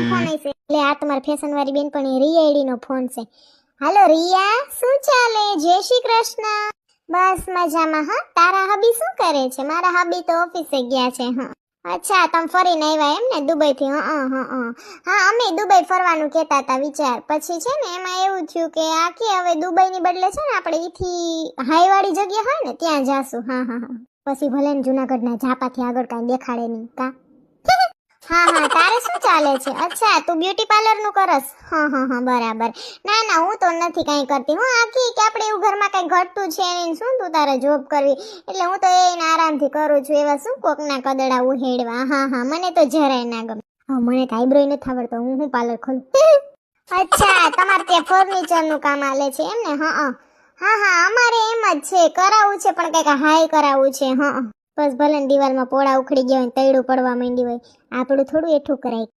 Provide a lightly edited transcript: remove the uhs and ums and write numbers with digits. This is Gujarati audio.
ફોન હશે. એટલે આ તમારી ફેશન વાળી બેનપણી રિયા આઈડી નો ફોન છે. હાલો રિયા, શું ચાલે? જય શ્રી કૃષ્ણ. બસ મજામાં. હા, તારા હબી શું કરે છે? મારા હબી તો ઓફિસે ગયા છે. હા, અચ્છા, તમે ફરીને આવ્યા એમ ને દુબઈ થી? હા, અમે દુબઈ ફરવાનું કહેતા હતા. વિચાર પછી છે ને એમાં એવું થયું કે આખી હવે દુબઈ ની બદલે છે ને આપણે ઈથી હાઈ વાળી જગ્યા હોય ને ત્યાં જાશું. હા, પછી ભલે ને જુનાગઢના ઝાપાથી આગળ કાંઈ દેખાડે નહીં કા. હા, તારે શું ચાલે છે? અચ્છા, તું બ્યુટી પાર્લર નું કરસ? હા, બરાબર. ના, હું તો નથી કાંઈ કરતી. હું આખી કે આપણે એવું ઘરમાં કાંઈ ઘટતું છે નહીં. શું તું તારે જોબ કરવી? એટલે હું તો એને આરામથી કરું છું. એવા શું કોકના કદડા ઉહેડવા. હા, મને તો જરાય ના ગમે. મને કાંઈ આઈબ્રો નથી આવડતો. હું પાર્લર ખોલું. અચ્છા, તમારે ત્યાં ફર્નિચર નું કામ આલે છે એમ ને? હા, અમારે એમ જ છે. કરાવવું છે પણ કંઈક હાઈ કરાવવું છે. બસ ભલે ને દિવાલમાં પોળા ઉખડી ગયા હોય, તૈડું પડવા માંડી હોય, આપણું થોડું એઠું કરાય.